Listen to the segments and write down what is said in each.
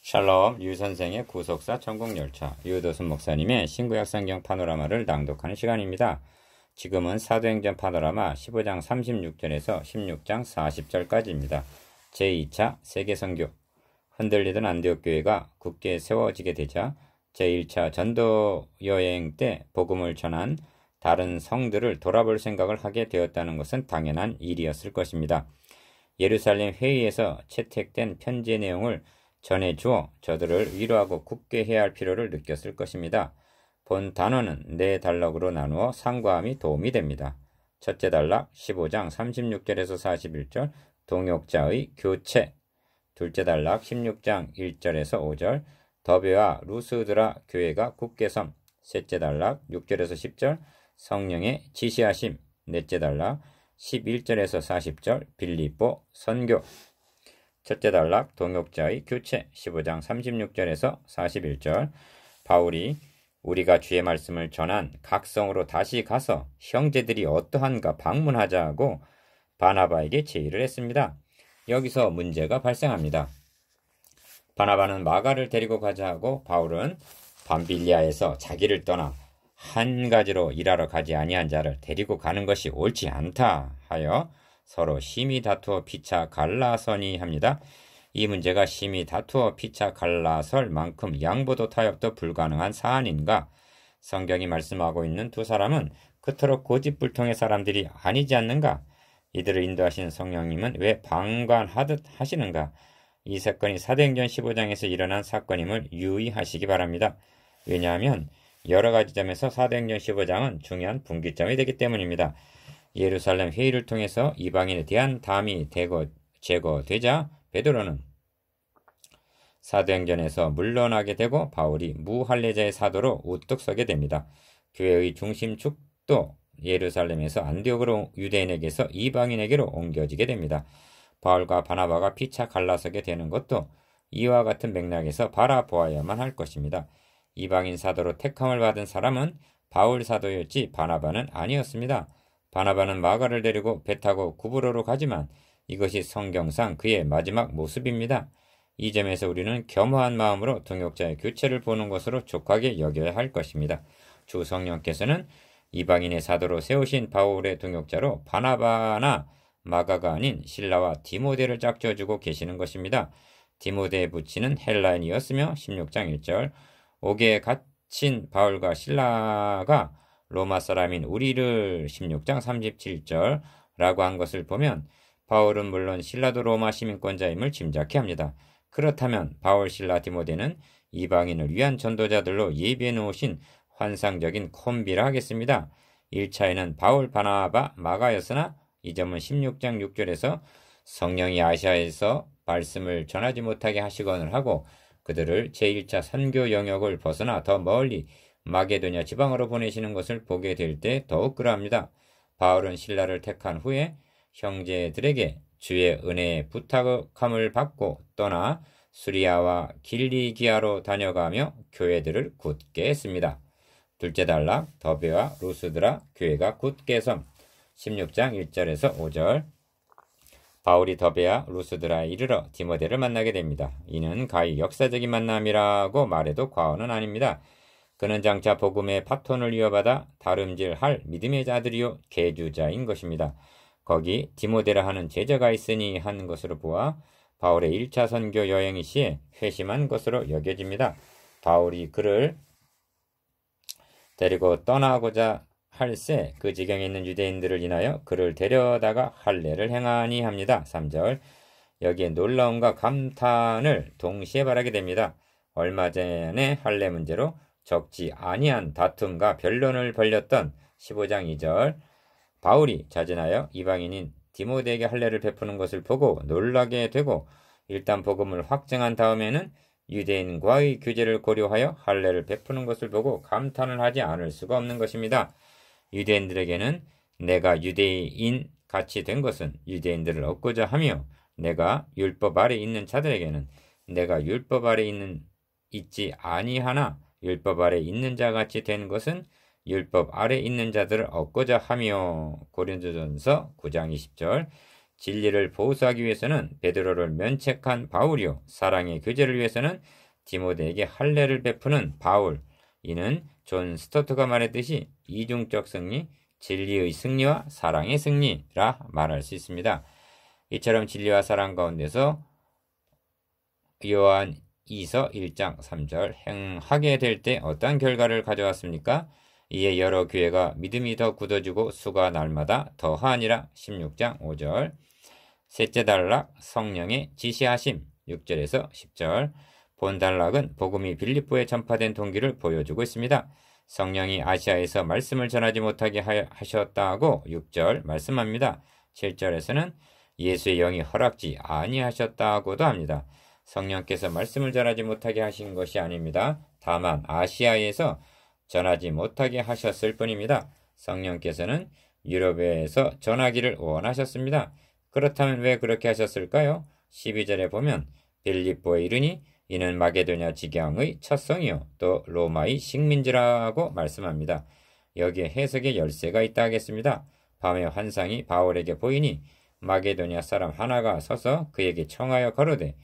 샬롬 유선생의 구속사 천국열차 유도순 목사님의 신구약성경 파노라마를 낭독하는 시간입니다. 지금은 사도행전 파노라마 15장 36절에서 16장 40절까지입니다. 제2차 세계선교. 흔들리던 안디옥 교회가 굳게 세워지게 되자 제1차 전도 여행 때 복음을 전한 다른 성들을 돌아볼 생각을 하게 되었다는 것은 당연한 일이었을 것입니다. 예루살렘 회의에서 채택된 편지의 내용을 전해주어 저들을 위로하고 굳게 해야 할 필요를 느꼈을 것입니다. 본 단원은 4단락으로 나누어 상과함이 도움이 됩니다. 첫째 단락 15장 36절에서 41절 동역자의 교체. 둘째 단락 16장 1절에서 5절 더베와 루스드라 교회가 굳게 섬. 셋째 단락 6절에서 10절 성령의 지시하심. 넷째 단락 11절에서 40절 빌립보 선교. 첫째 단락 동역자의 교체 15장 36절에서 41절 바울이 우리가 주의 말씀을 전한 각 성으로 다시 가서 형제들이 어떠한가 방문하자고 바나바에게 제의를 했습니다. 여기서 문제가 발생합니다. 바나바는 마가를 데리고 가자 하고 바울은 밤빌리아에서 자기를 떠나 한 가지로 일하러 가지 아니한 자를 데리고 가는 것이 옳지 않다 하여 서로 심히 다투어 피차 갈라서니 합니다. 이 문제가 심히 다투어 피차 갈라설 만큼 양보도 타협도 불가능한 사안인가? 성경이 말씀하고 있는 두 사람은 그토록 고집불통의 사람들이 아니지 않는가? 이들을 인도하신 성령님은 왜 방관하듯 하시는가? 이 사건이 사도행전 15장에서 일어난 사건임을 유의하시기 바랍니다. 왜냐하면 여러 가지 점에서 사도행전 15장은 중요한 분기점이 되기 때문입니다. 예루살렘 회의를 통해서 이방인에 대한 담이 제거되자 베드로는 사도행전에서 물러나게 되고 바울이 무할례자의 사도로 우뚝 서게 됩니다. 교회의 중심축도 예루살렘에서 안디옥으로 유대인에게서 이방인에게로 옮겨지게 됩니다. 바울과 바나바가 피차 갈라서게 되는 것도 이와 같은 맥락에서 바라보아야만 할 것입니다. 이방인 사도로 택함을 받은 사람은 바울 사도였지 바나바는 아니었습니다. 바나바는 마가를 데리고 배 타고 구브로로 가지만 이것이 성경상 그의 마지막 모습입니다. 이 점에서 우리는 겸허한 마음으로 동역자의 교체를 보는 것으로 족하게 여겨야 할 것입니다. 주 성령께서는 이방인의 사도로 세우신 바울의 동역자로 바나바나 마가가 아닌 실라와 디모데를 짝져주고 계시는 것입니다. 디모데에 붙이는 헬라인이었으며 16장 1절 옥에 갇힌 바울과 실라가 로마 사람인 우리를 16장 37절라고 한 것을 보면 바울은 물론 실라도 로마 시민권자임을 짐작케 합니다. 그렇다면 바울, 실라, 디모데는 이방인을 위한 전도자들로 예비해 놓으신 환상적인 콤비라 하겠습니다. 1차에는 바울, 바나바, 마가였으나 이 점은 16장 6절에서 성령이 아시아에서 말씀을 전하지 못하게 하시거늘 하고 그들을 제1차 선교 영역을 벗어나 더 멀리 마게도냐 지방으로 보내시는 것을 보게 될 때 더욱 그러합니다. 바울은 실라를 택한 후에 형제들에게 주의 은혜의 부탁함을 받고 떠나 수리아와 길리기아로 다녀가며 교회들을 굳게 했습니다. 둘째 단락 더베와 루스드라 교회가 굳게 섬 16장 1절에서 5절 바울이 더베와 루스드라에 이르러 디모데를 만나게 됩니다. 이는 가히 역사적인 만남이라고 말해도 과언은 아닙니다. 그는 장차 복음의 바톤을 이어받아 다름질할 믿음의 자들이요 계주자인 것입니다. 거기 디모데라 하는 제자가 있으니 한 것으로 보아 바울의 1차 선교 여행 시에 회심한 것으로 여겨집니다. 바울이 그를 데리고 떠나고자 할세 그 지경에 있는 유대인들을 인하여 그를 데려다가 할례를 행하니 합니다. 3절 여기에 놀라움과 감탄을 동시에 바라게 됩니다. 얼마 전에 할례 문제로 적지 아니한 다툼과 변론을 벌였던 15장 2절 바울이 자진하여 이방인인 디모데에게 할례를 베푸는 것을 보고 놀라게 되고 일단 복음을 확증한 다음에는 유대인과의 규제를 고려하여 할례를 베푸는 것을 보고 감탄을 하지 않을 수가 없는 것입니다. 유대인들에게는 내가 유대인 같이 된 것은 유대인들을 얻고자 하며 내가 율법 아래 있는 자들에게는 내가 율법 아래 있지 아니하나 율법 아래 있는 자 같이 된 것은 율법 아래 있는 자들을 얻고자 하며 고린도전서 9장 20절 진리를 보수하기 위해서는 베드로를 면책한 바울이요 사랑의 교제를 위해서는 디모데에게 할례를 베푸는 바울. 이는 존 스토트가 말했듯이 이중적 승리, 진리의 승리와 사랑의 승리라 말할 수 있습니다. 이처럼 진리와 사랑 가운데서 요한 2서 1장 3절 행하게 될 때 어떠한 결과를 가져왔습니까? 이에 여러 교회가 믿음이 더 굳어지고 수가 날마다 더하니라 16장 5절. 셋째 단락 성령의 지시하심 6절에서 10절. 본 단락은 복음이 빌립보에 전파된 동기를 보여주고 있습니다. 성령이 아시아에서 말씀을 전하지 못하게 하셨다고 6절 말씀합니다. 7절에서는 예수의 영이 허락지 아니하셨다고도 합니다. 성령께서 말씀을 전하지 못하게 하신 것이 아닙니다. 다만 아시아에서 전하지 못하게 하셨을 뿐입니다. 성령께서는 유럽에서 전하기를 원하셨습니다. 그렇다면 왜 그렇게 하셨을까요? 12절에 보면 빌립보에 이르니 이는 마게도냐 지경의 첫성이요 또 로마의 식민지라고 말씀합니다. 여기에 해석의 열쇠가 있다 하겠습니다. 밤의 환상이 바울에게 보이니 마게도냐 사람 하나가 서서 그에게 청하여 가로되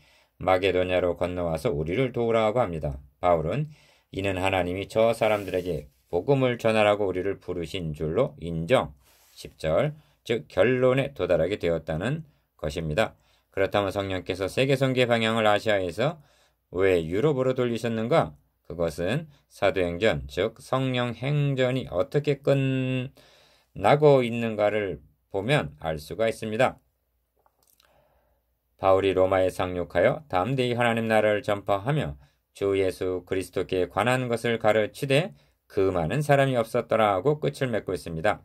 마게도냐로 건너와서 우리를 도우라고 합니다. 바울은 이는 하나님이 저 사람들에게 복음을 전하라고 우리를 부르신 줄로 인정. 10절 즉 결론에 도달하게 되었다는 것입니다. 그렇다면 성령께서 세계 선교의 방향을 아시아에서 왜 유럽으로 돌리셨는가? 그것은 사도행전 즉 성령 행전이 어떻게 끝나고 있는가를 보면 알 수가 있습니다. 바울이 로마에 상륙하여 담대히 하나님 나라를 전파하며 주 예수 그리스도께 관한 것을 가르치되 그 많은 사람이 없었더라 하고 끝을 맺고 있습니다.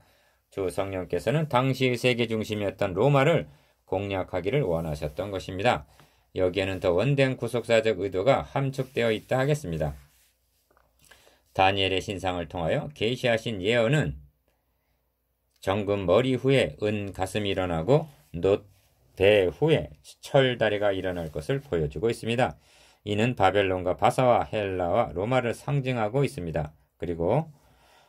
주 성령께서는 당시의 세계 중심이었던 로마를 공략하기를 원하셨던 것입니다. 여기에는 더 원대한 구속사적 의도가 함축되어 있다 하겠습니다. 다니엘의 신상을 통하여 계시하신 예언은 정금 머리 후에 은 가슴이 일어나고 놋 배 후에 철다리가 일어날 것을 보여주고 있습니다. 이는 바벨론과 바사와 헬라와 로마를 상징하고 있습니다. 그리고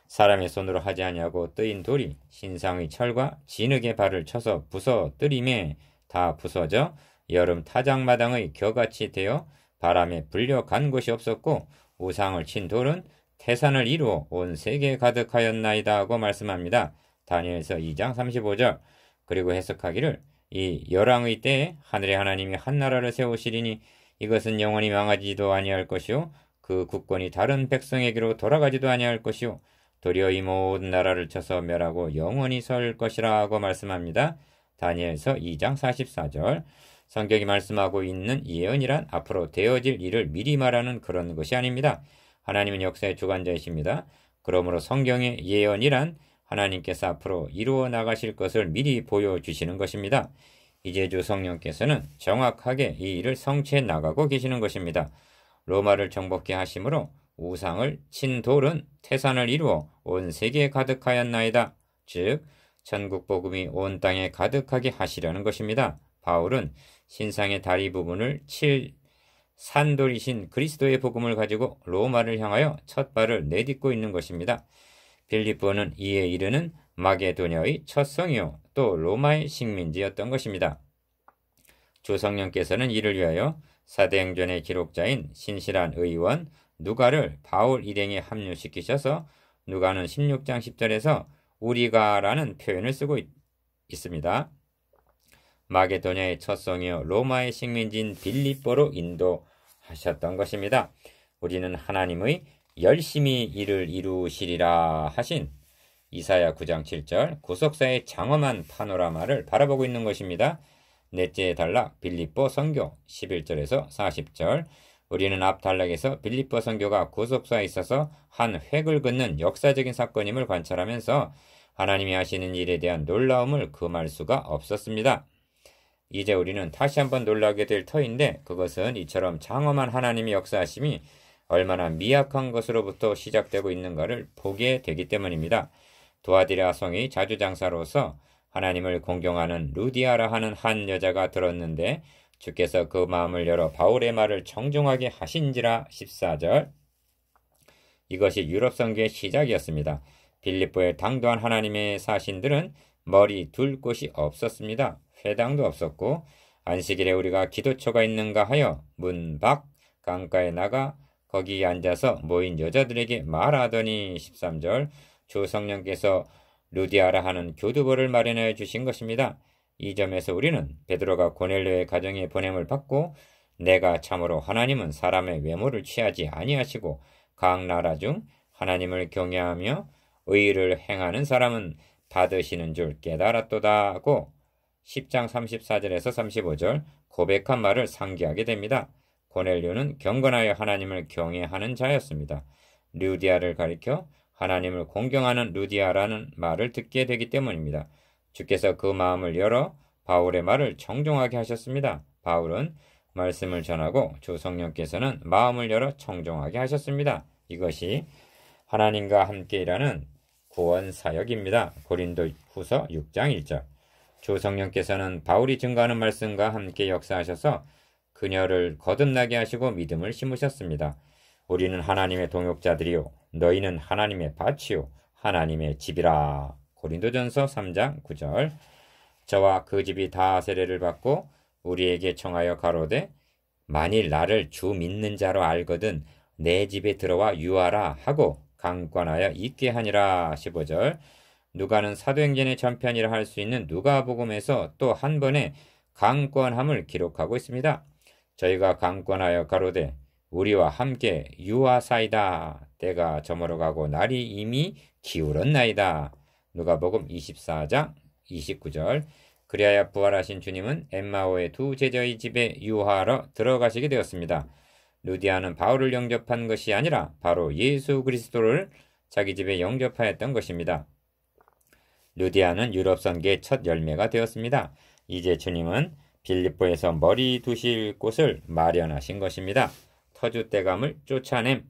사람의 손으로 하지 아니하고 뜨인 돌이 신상의 철과 진흙의 발을 쳐서 부서뜨림에 다 부서져 여름 타작마당의 겨같이 되어 바람에 불려간 곳이 없었고 우상을 친 돌은 태산을 이루어 온 세계에 가득하였나이다 하고 말씀합니다. 다니엘서 2장 35절. 그리고 해석하기를 이 열왕의 때에 하늘의 하나님이 한 나라를 세우시리니 이것은 영원히 망하지도 아니할 것이요 그 국권이 다른 백성에게로 돌아가지도 아니할 것이요 도리어 이 모든 나라를 쳐서 멸하고 영원히 설 것이라고 말씀합니다. 다니엘서 2장 44절. 성경이 말씀하고 있는 예언이란 앞으로 되어질 일을 미리 말하는 그런 것이 아닙니다. 하나님은 역사의 주관자이십니다. 그러므로 성경의 예언이란 하나님께서 앞으로 이루어 나가실 것을 미리 보여주시는 것입니다. 이제 주 성령께서는 정확하게 이 일을 성취해 나가고 계시는 것입니다. 로마를 정복케 하심으로 우상을 친 돌은 태산을 이루어 온 세계에 가득하였나이다. 즉 천국 복음이 온 땅에 가득하게 하시려는 것입니다. 바울은 신상의 다리 부분을 칠 산돌이신 그리스도의 복음을 가지고 로마를 향하여 첫 발을 내딛고 있는 것입니다. 빌립보는 이에 이르는 마게도냐의 첫 성이요 또 로마의 식민지였던 것입니다. 주 성령께서는 이를 위하여 사도행전의 기록자인 신실한 의원 누가를 바울 일행에 합류시키셔서 누가는 16장 10절에서 우리가라는 표현을 쓰고 있습니다. 마게도냐의 첫 성이요 로마의 식민지인 빌립보로 인도하셨던 것입니다. 우리는 하나님의 열심히 일을 이루시리라 하신 이사야 9장 7절 구속사의 장엄한 파노라마를 바라보고 있는 것입니다. 넷째 단락 빌립보 선교 11절에서 40절. 우리는 앞 단락에서 빌립보 선교가 구속사에 있어서 한 획을 긋는 역사적인 사건임을 관찰하면서 하나님이 하시는 일에 대한 놀라움을 금할 수가 없었습니다. 이제 우리는 다시 한번 놀라게 될 터인데 그것은 이처럼 장엄한 하나님의 역사하심이 얼마나 미약한 것으로부터 시작되고 있는가를 보게 되기 때문입니다. 두아디라 성의 자주장사로서 하나님을 공경하는 루디아라 하는 한 여자가 들었는데 주께서 그 마음을 열어 바울의 말을 정중하게 하신지라 14절. 이것이 유럽 선교의 시작이었습니다. 빌립보의 당도한 하나님의 사신들은 머리 둘 곳이 없었습니다. 회당도 없었고 안식일에 우리가 기도처가 있는가 하여 문 밖 강가에 나가 거기 앉아서 모인 여자들에게 말하더니 13절 주 성령께서 루디아라 하는 교두보를 마련하여 주신 것입니다. 이 점에서 우리는 베드로가 고넬료의 가정에 보냄을 받고 내가 참으로 하나님은 사람의 외모를 취하지 아니하시고 각 나라 중 하나님을 경외하며 의를 행하는 사람은 받으시는 줄 깨달았도다 하고 10장 34절에서 35절 고백한 말을 상기하게 됩니다. 고넬료는 경건하여 하나님을 경외하는 자였습니다. 루디아를 가리켜 하나님을 공경하는 루디아라는 말을 듣게 되기 때문입니다. 주께서 그 마음을 열어 바울의 말을 청종하게 하셨습니다. 바울은 말씀을 전하고 주 성령께서는 마음을 열어 청종하게 하셨습니다. 이것이 하나님과 함께 일하는 구원 사역입니다. 고린도 후서 6장 1절 주 성령께서는 바울이 증거하는 말씀과 함께 역사하셔서 그녀를 거듭나게 하시고 믿음을 심으셨습니다. 우리는 하나님의 동역자들이요 너희는 하나님의 밭이요 하나님의 집이라. 고린도전서 3장 9절 저와 그 집이 다 세례를 받고 우리에게 청하여 가로되 만일 나를 주 믿는 자로 알거든 내 집에 들어와 유하라 하고 강권하여 있게 하니라. 15절 누가는 사도행전의 전편이라 할 수 있는 누가복음에서 또 한 번의 강권함을 기록하고 있습니다. 저희가 강권하여 가로되 우리와 함께 유하사이다. 때가 저물어 가고 날이 이미 기울었나이다. 누가복음 24장 29절 그리하여 부활하신 주님은 엠마오의 두 제자의 집에 유하러 들어가시게 되었습니다. 루디아는 바울을 영접한 것이 아니라 바로 예수 그리스도를 자기 집에 영접하였던 것입니다. 루디아는 유럽 선교의 첫 열매가 되었습니다. 이제 주님은 빌립보에서 머리 두실 곳을 마련하신 것입니다. 터줏대감을 쫓아냄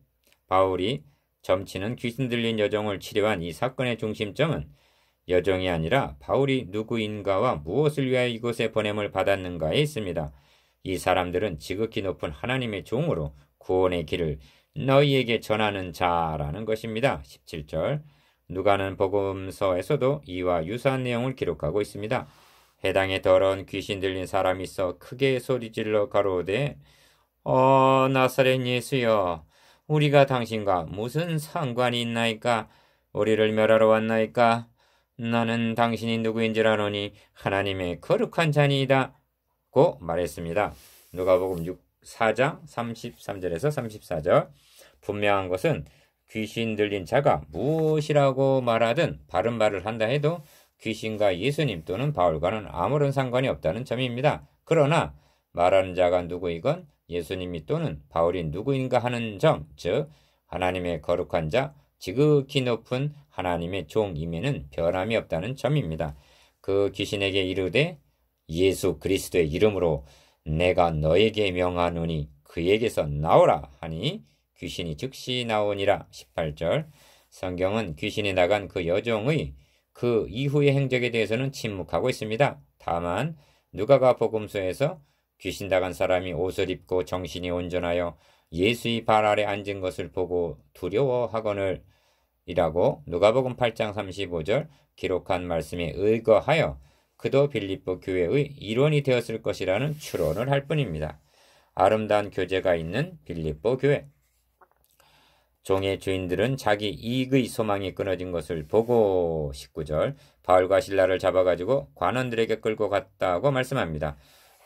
바울이 점치는 귀신 들린 여종을 치료한 이 사건의 중심점은 여종이 아니라 바울이 누구인가와 무엇을 위하여 이곳에 보냄을 받았는가에 있습니다. 이 사람들은 지극히 높은 하나님의 종으로 구원의 길을 너희에게 전하는 자라는 것입니다. 17절 누가는 복음서에서도 이와 유사한 내용을 기록하고 있습니다. 해당에 더러운 귀신 들린 사람이 있어 크게 소리질러 가로되 나사렛 예수여 우리가 당신과 무슨 상관이 있나이까? 우리를 멸하러 왔나이까? 나는 당신이 누구인지 아노니 하나님의 거룩한 자니이다 고 말했습니다. 누가복음 4장 33절에서 34절 분명한 것은 귀신 들린 자가 무엇이라고 말하든 바른 말을 한다 해도 귀신과 예수님 또는 바울과는 아무런 상관이 없다는 점입니다. 그러나 말하는 자가 누구이건 예수님이 또는 바울이 누구인가 하는 점, 즉 하나님의 거룩한 자, 지극히 높은 하나님의 종임에는 변함이 없다는 점입니다. 그 귀신에게 이르되 예수 그리스도의 이름으로 내가 너에게 명하노니 그에게서 나오라 하니 귀신이 즉시 나오니라. 18절 성경은 귀신이 나간 그 여종의 그 이후의 행적에 대해서는 침묵하고 있습니다. 다만 누가가 복음서에서 귀신 나간 사람이 옷을 입고 정신이 온전하여 예수의 발 아래 앉은 것을 보고 두려워하거늘 이라고 누가복음 8장 35절 기록한 말씀에 의거하여 그도 빌립보 교회의 일원이 되었을 것이라는 추론을 할 뿐입니다. 아름다운 교제가 있는 빌립보 교회 종의 주인들은 자기 이익의 소망이 끊어진 것을 보고 19절 바울과 실라를 잡아가지고 관원들에게 끌고 갔다고 말씀합니다.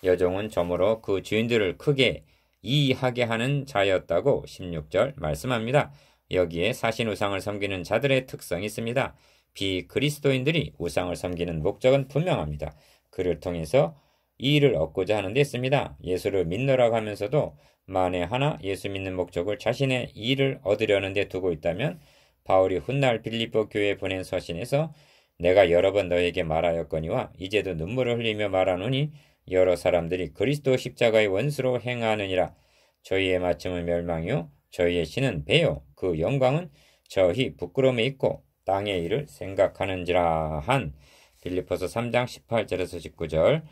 여종은 저물어 그 주인들을 크게 이해하게 하는 자였다고 16절 말씀합니다. 여기에 사신 우상을 섬기는 자들의 특성이 있습니다. 비그리스도인들이 우상을 섬기는 목적은 분명합니다. 그를 통해서 이의를 얻고자 하는 데 있습니다. 예수를 믿노라고 하면서도 만에 하나 예수 믿는 목적을 자신의 이의를 얻으려는 데 두고 있다면 바울이 훗날 빌립보 교회에 보낸 서신에서 내가 여러 번 너에게 말하였거니와 이제도 눈물을 흘리며 말하노니 여러 사람들이 그리스도 십자가의 원수로 행하느니라. 저희의 마침은 멸망이요 저희의 신은 배요 그 영광은 저희 부끄러움에 있고 땅의 일을 생각하는지라 한 빌립보서 3장 18절에서 19절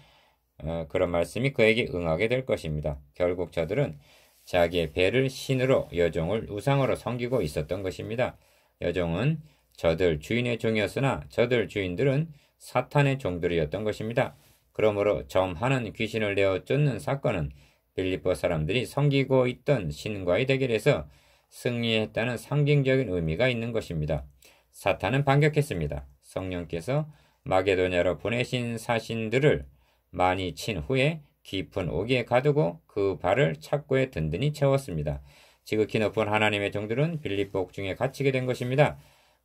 그런 말씀이 그에게 응하게 될 것입니다. 결국 저들은 자기의 배를 신으로 여종을 우상으로 섬기고 있었던 것입니다. 여종은 저들 주인의 종이었으나 저들 주인들은 사탄의 종들이었던 것입니다. 그러므로 점하는 귀신을 내어 쫓는 사건은 빌립보 사람들이 섬기고 있던 신과의 대결에서 승리했다는 상징적인 의미가 있는 것입니다. 사탄은 반격했습니다. 성령께서 마게도냐로 보내신 사신들을 많이 친 후에 깊은 오기에 가두고 그 발을 착고에 든든히 채웠습니다. 지극히 높은 하나님의 종들은 빌립보 옥중에 갇히게 된 것입니다.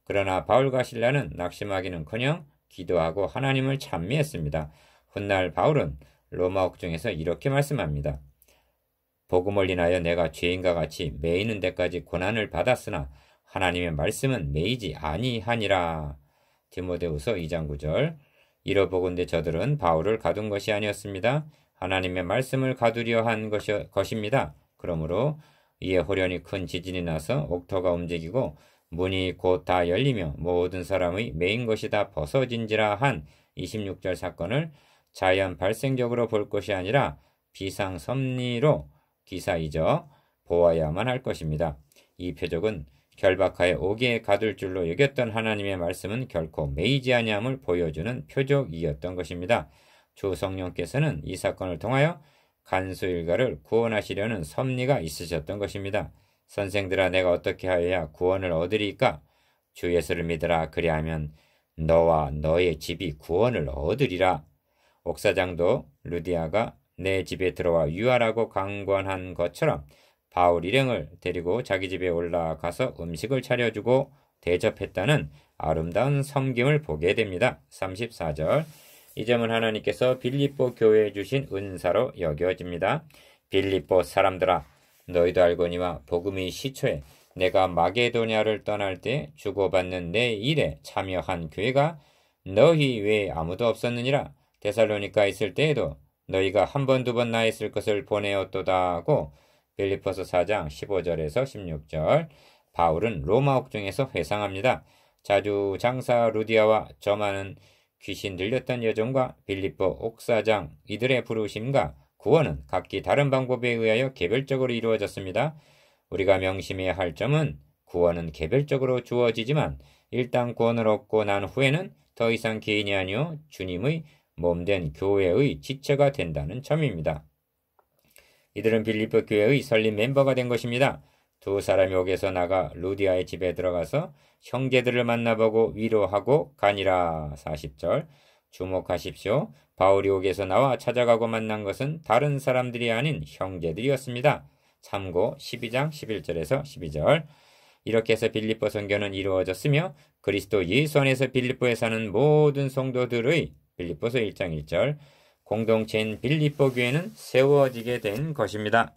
그러나 바울과 실라는 낙심하기는커녕 기도하고 하나님을 찬미했습니다. 훗날 바울은 로마 옥중에서 이렇게 말씀합니다. 복음을 인하여 내가 죄인과 같이 매이는 데까지 고난을 받았으나 하나님의 말씀은 매이지 아니하니라. 디모데후서 2장 9절. 이러보건대 저들은 바울을 가둔 것이 아니었습니다. 하나님의 말씀을 가두려 한 것입니다. 그러므로 이에 호련히 큰 지진이 나서 옥토가 움직이고 문이 곧 다 열리며 모든 사람의 매인 것이 다 벗어진지라 한 26절 사건을 자연 발생적으로 볼 것이 아니라 비상섭리로 기사이죠. 보아야만 할 것입니다. 이 표적은 결박하여 오기에 가둘 줄로 여겼던 하나님의 말씀은 결코 매이지 아니함을 보여주는 표적이었던 것입니다. 주 성령께서는 이 사건을 통하여 간수일가를 구원하시려는 섭리가 있으셨던 것입니다. 선생들아, 내가 어떻게 하여야 구원을 얻으리까? 주 예수를 믿으라. 그리하면 너와 너의 집이 구원을 얻으리라. 옥사장도 루디아가 내 집에 들어와 유하라고 강권한 것처럼 바울 일행을 데리고 자기 집에 올라가서 음식을 차려주고 대접했다는 아름다운 섬김을 보게 됩니다. 34절. 이 점은 하나님께서 빌립보 교회에 주신 은사로 여겨집니다. 빌립보 사람들아, 너희도 알거니와 복음의 시초에 내가 마게도냐를 떠날 때 주고받는 내 일에 참여한 교회가 너희 외에 아무도 없었느니라. 데살로니가 있을 때에도 너희가 한 번 두 번 나있을 것을 보내었도다 하고 빌립보서 4장 15절에서 16절. 바울은 로마 옥중에서 회상합니다. 자주 장사 루디아와 점하는 귀신 들렸던 여종과 빌립보 옥사장 이들의 부르심과 구원은 각기 다른 방법에 의하여 개별적으로 이루어졌습니다. 우리가 명심해야 할 점은 구원은 개별적으로 주어지지만 일단 구원을 얻고 난 후에는 더 이상 개인이 아니요 주님의 몸된 교회의 지체가 된다는 점입니다. 이들은 빌립보 교회의 설립 멤버가 된 것입니다. 두 사람이 옥에서 나가 루디아의 집에 들어가서 형제들을 만나보고 위로하고 가니라. 40절. 주목하십시오. 바울이 옥에서 나와 찾아가고 만난 것은 다른 사람들이 아닌 형제들이었습니다. 참고 12장 11절에서 12절. 이렇게 해서 빌립보 선교는 이루어졌으며 그리스도 예수 안에서 빌립보에 사는 모든 성도들의 빌립보서 1장 1절 공동체인 빌립보 교회는 세워지게 된 것입니다.